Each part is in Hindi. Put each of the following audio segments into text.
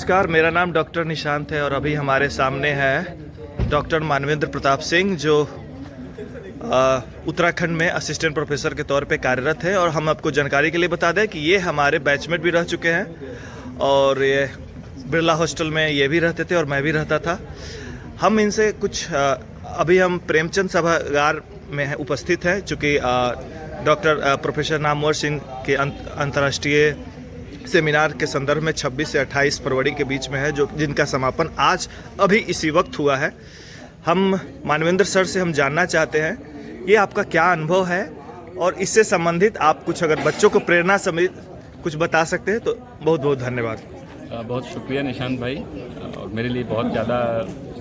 नमस्कार, मेरा नाम डॉक्टर निशांत है और अभी हमारे सामने है डॉक्टर मानवेंद्र प्रताप सिंह जो उत्तराखंड में असिस्टेंट प्रोफेसर के तौर पे कार्यरत है। और हम आपको जानकारी के लिए बता दें कि ये हमारे बैचमेट भी रह चुके हैं और ये बिरला हॉस्टल में ये भी रहते थे और मैं भी रहता था। हम इनसे कुछ अभी हम प्रेमचंद सभागार में उपस्थित हैं, चूँकि डॉक्टर प्रोफेसर नामवर सिंह के अंतर्राष्ट्रीय सेमिनार के संदर्भ में 26 से 28 फरवरी के बीच में है, जो जिनका समापन आज अभी इसी वक्त हुआ है। हम मानवेंद्र सर से हम जानना चाहते हैं ये आपका क्या अनुभव है और इससे संबंधित आप कुछ अगर बच्चों को प्रेरणा समेत कुछ बता सकते हैं तो बहुत बहुत धन्यवाद। बहुत शुक्रिया निशांत भाई, और मेरे लिए बहुत ज़्यादा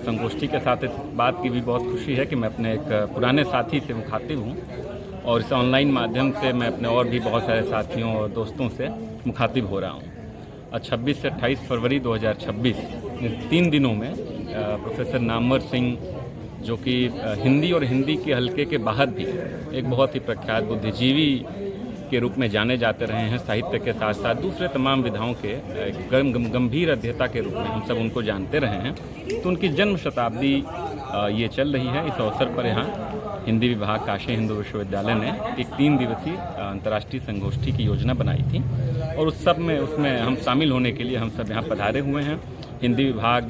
संगोष्ठी के साथ इस बात की भी बहुत खुशी है कि मैं अपने एक पुराने साथी से मुखातिब हूँ और इस ऑनलाइन माध्यम से मैं अपने और भी बहुत सारे साथियों और दोस्तों से मुखातिब हो रहा हूँ। 26 से 28 फरवरी 2026 इन 3 दिनों में प्रोफेसर नामवर सिंह, जो कि हिंदी और हिंदी के हल्के के बाहर भी एक बहुत ही प्रख्यात बुद्धिजीवी के रूप में जाने जाते रहे हैं, साहित्य के साथ साथ दूसरे तमाम विधाओं के गंभीर अध्येता के रूप में हम सब उनको जानते रहे हैं। तो उनकी जन्म शताब्दी ये चल रही है। इस अवसर पर यहाँ हिंदी विभाग काशी हिंदू विश्वविद्यालय ने एक 3 दिवसीय अंतर्राष्ट्रीय संगोष्ठी की योजना बनाई थी और उसमें हम शामिल होने के लिए हम सब यहाँ पधारे हुए हैं। हिंदी विभाग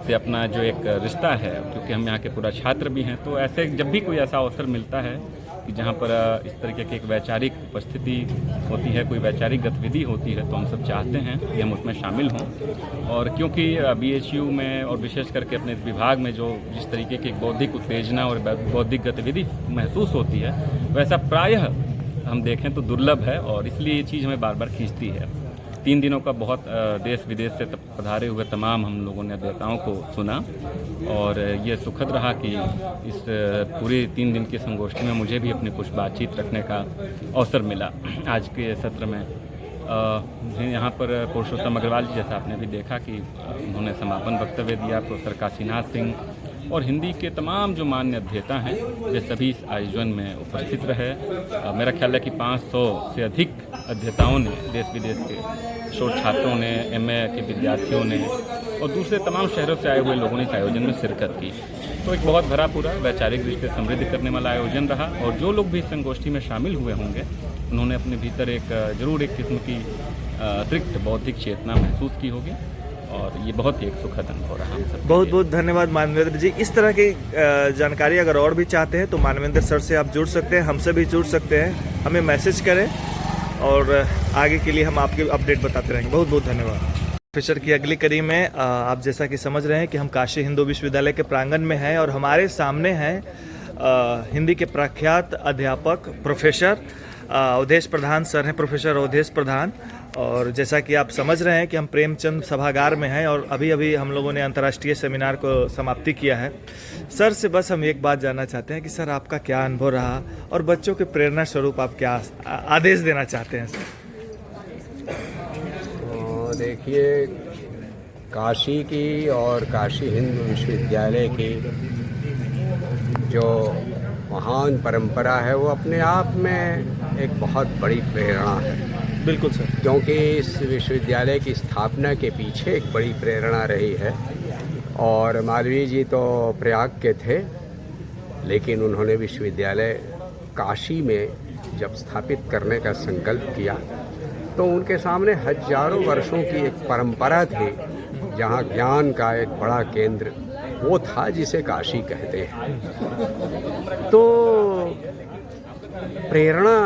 से अपना जो एक रिश्ता है, क्योंकि हम यहाँ के पूरा छात्र भी हैं, तो ऐसे जब भी कोई ऐसा अवसर मिलता है कि जहाँ पर इस तरीके की एक वैचारिक उपस्थिति होती है, कोई वैचारिक गतिविधि होती है, तो हम सब चाहते हैं कि हम उसमें शामिल हों। और क्योंकि BHU में और विशेष करके अपने विभाग में जो जिस तरीके की बौद्धिक उत्तेजना और बौद्धिक गतिविधि महसूस होती है, वैसा प्रायः हम देखें तो दुर्लभ है और इसलिए ये चीज़ हमें बार बार खींचती है। 3 दिनों का बहुत देश विदेश से पधारे हुए तमाम हम लोगों ने अध्येताओं को सुना और ये सुखद रहा कि इस पूरी 3 दिन की संगोष्ठी में मुझे भी अपनी कुछ बातचीत रखने का अवसर मिला। आज के सत्र में यहाँ पर पुरुषोत्तम अग्रवाल जी, जैसा आपने भी देखा कि उन्होंने समापन वक्तव्य दिया। प्रोफेसर काशीनाथ सिंह और हिंदी के तमाम जो मान्य अध्येता हैं वे सभी इस आयोजन में उपस्थित रहे। मेरा ख्याल है कि 500 से अधिक अध्येताओं ने, देश विदेश के शोध छात्रों ने, MA के विद्यार्थियों ने और दूसरे तमाम शहरों से आए हुए लोगों ने इस आयोजन में शिरकत की। तो एक बहुत भरा पूरा वैचारिक रिश्ते समृद्ध करने वाला आयोजन रहा और जो लोग भी इस संगोष्ठी में शामिल हुए होंगे उन्होंने अपने भीतर जरूर एक किस्म की अतिरिक्त बौद्धिक चेतना महसूस की होगी और ये बहुत ही एक सुखद अनुभव रहा। बहुत बहुत धन्यवाद मानवेंद्र जी। इस तरह की जानकारी अगर और भी चाहते हैं तो मानवेंद्र सर से आप जुड़ सकते हैं, हमसे भी जुड़ सकते हैं, हमें मैसेज करें और आगे के लिए हम आपके अपडेट बताते रहेंगे। बहुत बहुत धन्यवाद। प्रोफेसर की अगली कड़ी में आप जैसा कि समझ रहे हैं कि हम काशी हिंदू विश्वविद्यालय के प्रांगण में हैं और हमारे सामने हैं हिंदी के प्रख्यात अध्यापक प्रोफेसर अवधेश प्रधान सर हैं, प्रोफेसर अवधेश प्रधान। और जैसा कि आप समझ रहे हैं कि हम प्रेमचंद सभागार में हैं और अभी अभी हम लोगों ने अंतर्राष्ट्रीय सेमिनार को समाप्ति किया है। सर से बस हम एक बात जानना चाहते हैं कि सर आपका क्या अनुभव रहा और बच्चों के प्रेरणा स्वरूप आप क्या आदेश देना चाहते हैं सर? देखिए, काशी की और काशी हिंदू विश्वविद्यालय की जो महान परंपरा है वो अपने आप में एक बहुत बड़ी प्रेरणा है। बिल्कुल सर, क्योंकि इस विश्वविद्यालय की स्थापना के पीछे एक बड़ी प्रेरणा रही है। और मालवीय जी तो प्रयाग के थे, लेकिन उन्होंने विश्वविद्यालय काशी में जब स्थापित करने का संकल्प किया तो उनके सामने हजारों वर्षों की एक परंपरा थी जहाँ ज्ञान का एक बड़ा केंद्र वो था जिसे काशी कहते हैं। तो प्रेरणा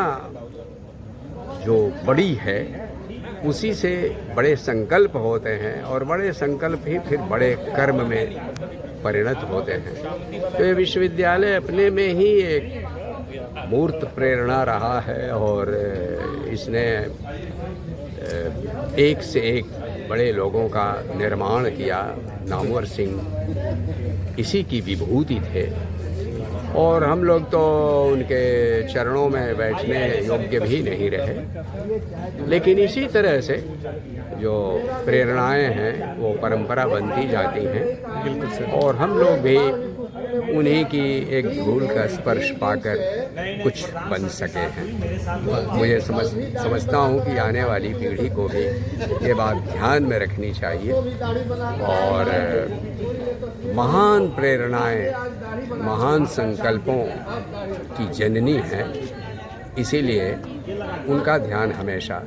जो बड़ी है उसी से बड़े संकल्प होते हैं और बड़े संकल्प ही फिर बड़े कर्म में परिणत होते हैं। तो ये विश्वविद्यालय अपने में ही एक मूर्त प्रेरणा रहा है और इसने एक से एक बड़े लोगों का निर्माण किया। नामवर सिंह इसी की विभूति थे और हम लोग तो उनके चरणों में बैठने योग्य भी नहीं रहे, लेकिन इसी तरह से जो प्रेरणाएं हैं वो परंपरा बनती जाती हैं। बिल्कुल सर। और हम लोग भी उन्हीं की एक धूल का स्पर्श पाकर कुछ बन सके हैं। मुझे समझता हूँ कि आने वाली पीढ़ी को भी ये बात ध्यान में रखनी चाहिए और महान प्रेरणाएं, महान संकल्पों की जननी हैं, इसीलिए उनका ध्यान हमेशा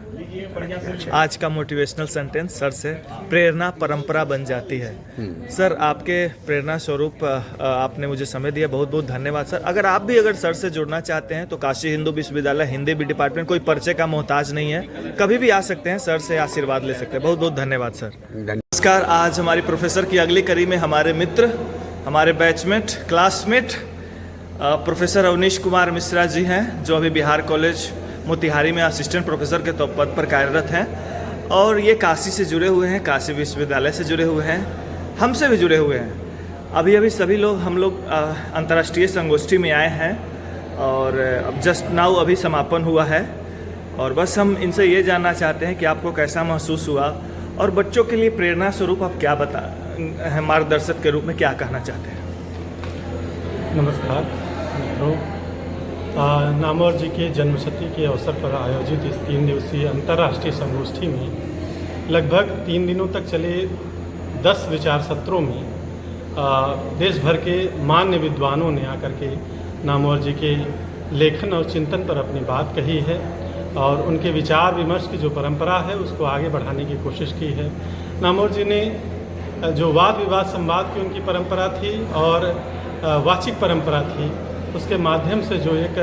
रखना चाहिए। आज का मोटिवेशनल सेंटेंस सर से, प्रेरणा परंपरा बन जाती है। सर, आपके प्रेरणा स्वरूप आपने मुझे समय दिया, बहुत बहुत धन्यवाद सर। अगर सर से जुड़ना चाहते हैं तो काशी हिंदू विश्वविद्यालय हिंदी भी डिपार्टमेंट कोई परिचय का मोहताज नहीं है, कभी भी आ सकते हैं, सर से आशीर्वाद ले सकते हैं। बहुत बहुत धन्यवाद सर। नमस्कार। आज हमारी प्रोफेसर की अगली कड़ी में हमारे मित्र, हमारे batchmate, classmate professor Avnish Kumar Mishra ji हैं, जो अभी बिहार कॉलेज मोतिहारी में असिस्टेंट प्रोफेसर के पद पर कार्यरत हैं और ये काशी से जुड़े हुए हैं, काशी विश्वविद्यालय से जुड़े हुए हैं, हमसे भी जुड़े हुए हैं। अभी सभी लोग हम लोग अंतर्राष्ट्रीय संगोष्ठी में आए हैं और अब जस्ट नाउ अभी समापन हुआ है और बस हम इनसे ये जानना चाहते हैं कि आपको कैसा महसूस हुआ और बच्चों के लिए प्रेरणा स्वरूप आप क्या मार्गदर्शक के रूप में क्या कहना चाहते हैं। नमस्कार मित्रों, नामवर जी के जन्मशती के अवसर पर आयोजित इस 3 दिवसीय अंतर्राष्ट्रीय संगोष्ठी में लगभग 3 दिनों तक चले 10 विचार सत्रों में देश भर के मान्य विद्वानों ने आकर के नामवर जी के लेखन और चिंतन पर अपनी बात कही है और उनके विचार विमर्श की जो परंपरा है उसको आगे बढ़ाने की कोशिश की है। नामवर जी ने जो वाद विवाद संवाद की उनकी परंपरा थी और वाचिक परंपरा थी, उसके माध्यम से जो एक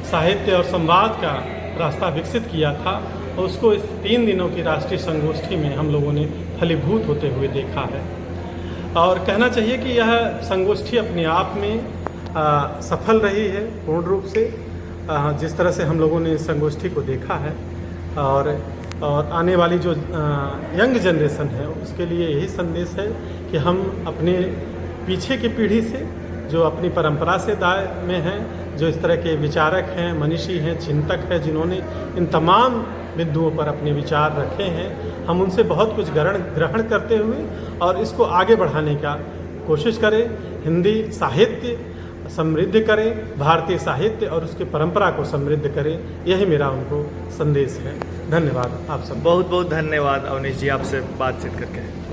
साहित्य और संवाद का रास्ता विकसित किया था, उसको इस 3 दिनों की राष्ट्रीय संगोष्ठी में हम लोगों ने फलीभूत होते हुए देखा है। और कहना चाहिए कि यह संगोष्ठी अपने आप में सफल रही है पूर्ण रूप से, जिस तरह से हम लोगों ने इस संगोष्ठी को देखा है और आने वाली जो यंग जनरेशन है उसके लिए यही संदेश है कि हम अपने पीछे की पीढ़ी से जो अपनी परंपरा से दाय में हैं, जो इस तरह के विचारक हैं, मनीषी हैं, चिंतक हैं, जिन्होंने इन तमाम बिंदुओं पर अपने विचार रखे हैं, हम उनसे बहुत कुछ ग्रहण करते हुए और इसको आगे बढ़ाने का कोशिश करें। हिंदी साहित्य समृद्ध करें, भारतीय साहित्य और उसकी परंपरा को समृद्ध करें, यही मेरा उनको संदेश है। धन्यवाद आप सब। बहुत बहुत धन्यवाद अवनीश जी, आपसे बातचीत करके।